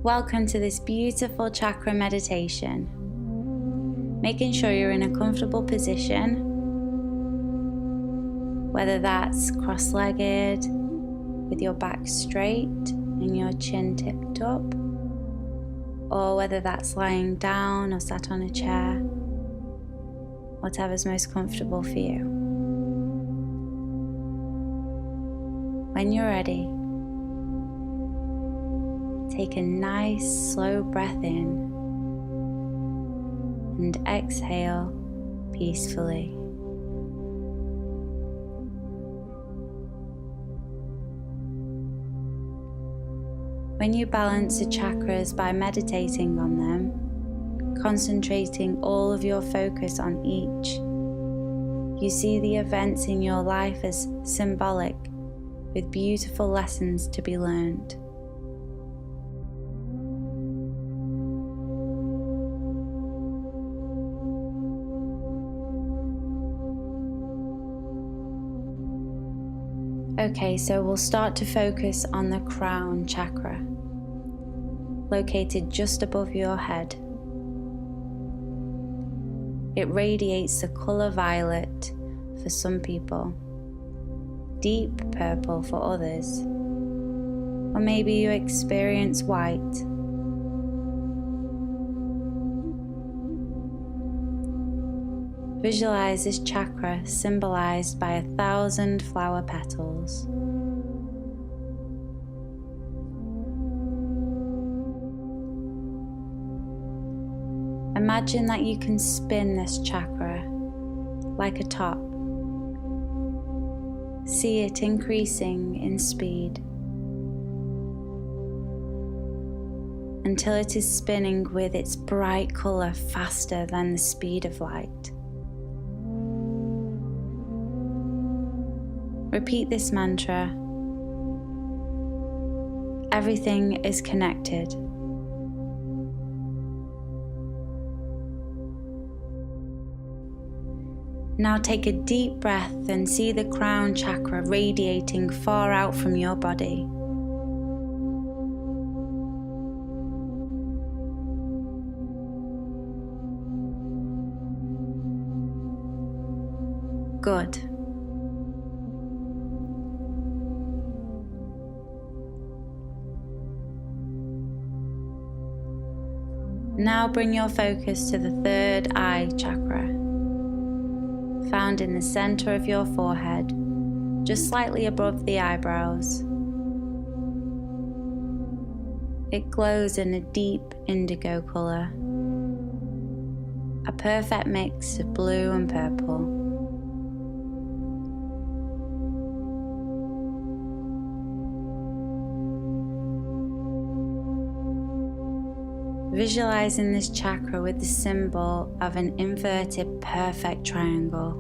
Welcome to this beautiful chakra meditation. Making sure you're in a comfortable position, whether that's cross-legged with your back straight and your chin tipped up, or whether that's lying down or sat on a chair, whatever's most comfortable for you. When you're ready, take a nice slow breath in and exhale peacefully. When you balance the chakras by meditating on them, concentrating all of your focus on each, you see the events in your life as symbolic, with beautiful lessons to be learned. Okay, so we'll start to focus on the crown chakra, located just above your head. It radiates the color violet for some people, deep purple for others, or maybe you experience white. Visualize this chakra symbolized by 1,000 flower petals. Imagine that you can spin this chakra like a top. See it increasing in speed until it is spinning with its bright color faster than the speed of light. Repeat this mantra. Everything is connected. Now take a deep breath and see the crown chakra radiating far out from your body. Good. Now bring your focus to the third eye chakra, found in the center of your forehead, just slightly above the eyebrows. It glows in a deep indigo color, a perfect mix of blue and purple. Visualizing this chakra with the symbol of an inverted perfect triangle.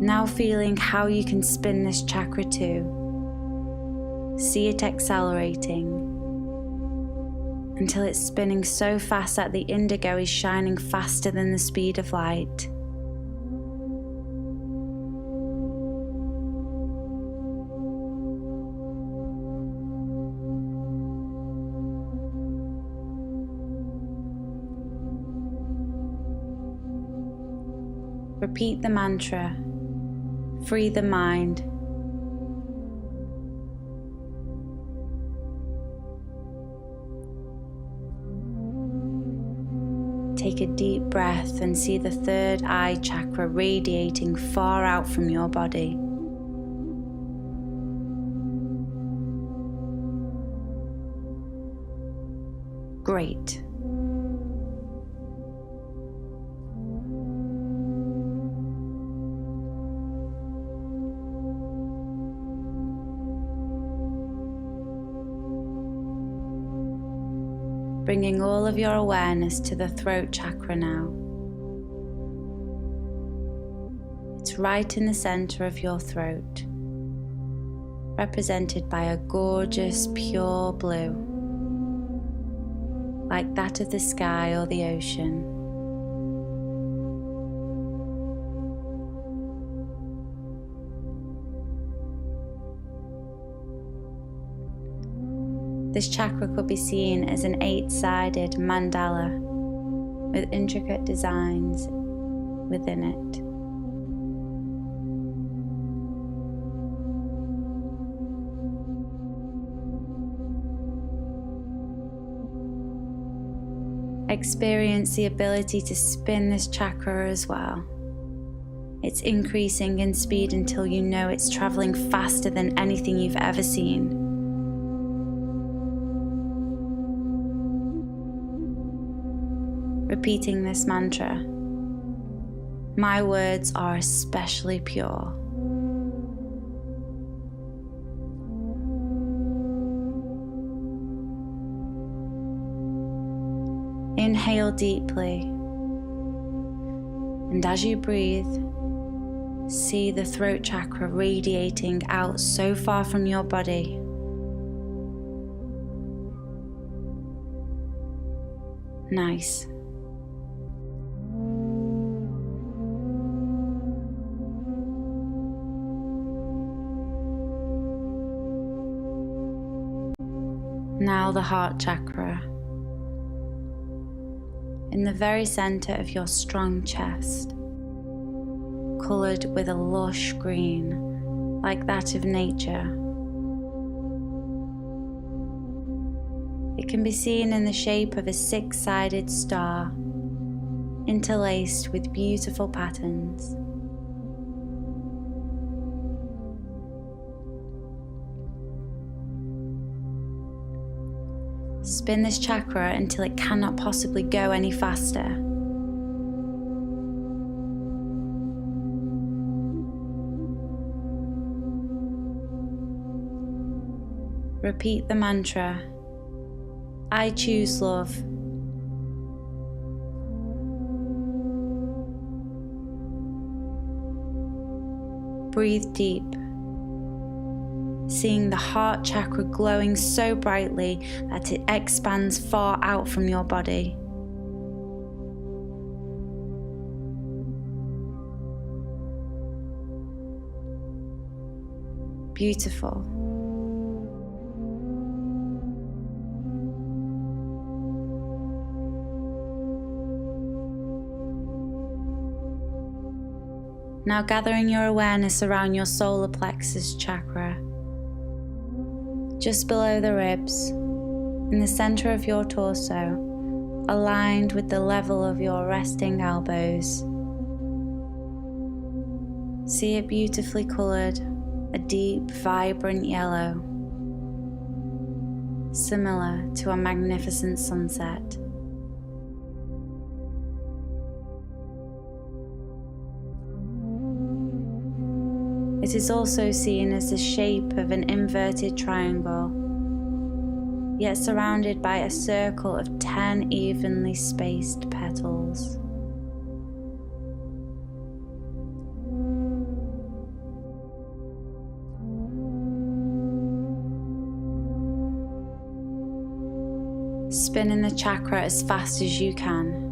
Now feeling how you can spin this chakra too. See it accelerating until it's spinning so fast that the indigo is shining faster than the speed of light. Repeat the mantra, free the mind. Take a deep breath and see the third eye chakra radiating far out from your body. Great. Bringing all of your awareness to the throat chakra now. It's right in the center of your throat, represented by a gorgeous pure blue. like that of the sky or the ocean. This chakra could be seen as an 8-sided mandala with intricate designs within it. Experience the ability to spin this chakra as well. It's increasing in speed until you know it's traveling faster than anything you've ever seen. Repeating this mantra, my words are especially pure. Inhale deeply, and as you breathe, see the throat chakra radiating out so far from your body. Nice. Now the heart chakra. In the very center of your strong chest, colored with a lush green, like that of nature. It can be seen in the shape of a 6-sided star, interlaced with beautiful patterns. Spin this chakra until it cannot possibly go any faster. Repeat the mantra, I choose love. Breathe deep, seeing the heart chakra glowing so brightly that it expands far out from your body. Beautiful. Now gathering your awareness around your solar plexus chakra, just below the ribs, in the center of your torso, aligned with the level of your resting elbows. See it beautifully colored, a deep, vibrant yellow, similar to a magnificent sunset. It is also seen as the shape of an inverted triangle, yet surrounded by a circle of 10 evenly spaced petals. Spin in the chakra as fast as you can.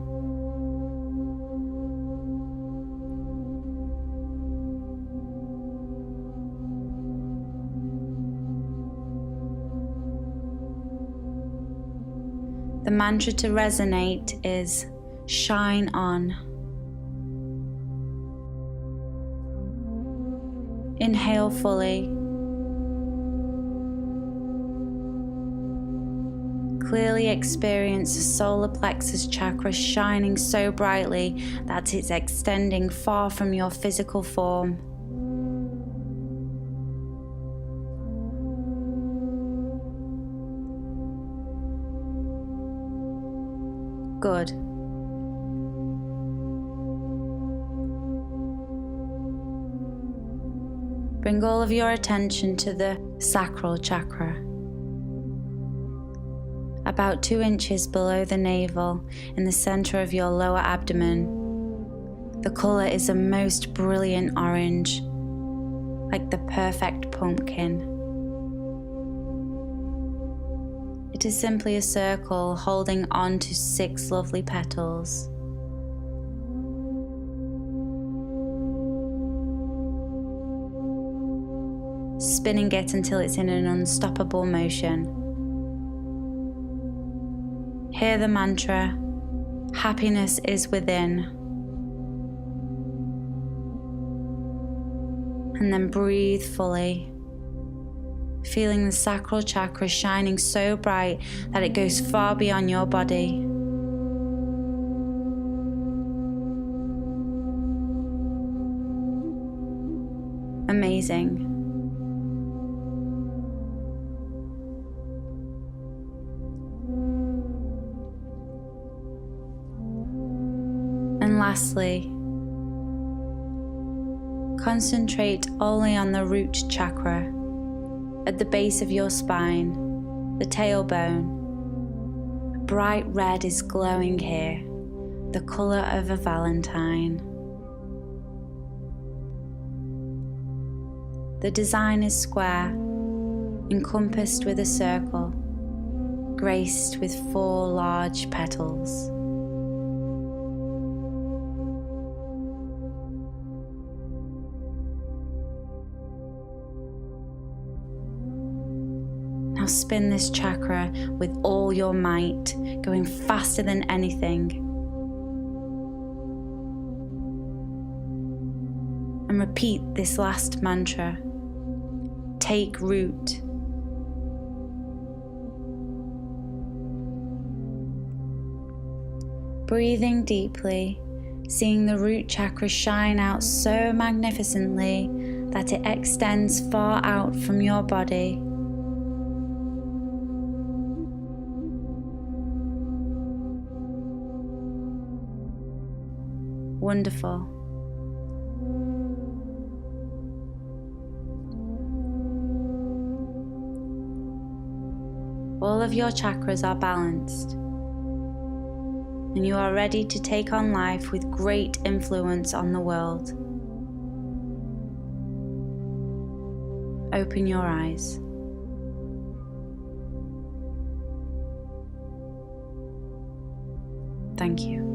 The mantra to resonate is shine on. Inhale fully. Clearly experience the solar plexus chakra shining so brightly that it's extending far from your physical form. Good. Bring all of your attention to the sacral chakra. About 2 inches below the navel, in the center of your lower abdomen. The color is a most brilliant orange, like the perfect pumpkin. It into simply a circle holding on to 6 lovely petals. Spinning it until it's in an unstoppable motion. Hear the mantra, happiness is within. And then breathe fully, feeling the sacral chakra shining so bright that it goes far beyond your body. Amazing. And lastly, concentrate only on the root chakra at the base of your spine, the tailbone. A bright red is glowing here, the colour of a valentine. The design is square, encompassed with a circle, graced with 4 large petals. Now spin this chakra with all your might, going faster than anything. And repeat this last mantra. Take root. Breathing deeply, seeing the root chakra shine out so magnificently that it extends far out from your body. Wonderful. All of your chakras are balanced, and you are ready to take on life with great influence on the world. Open your eyes. Thank you.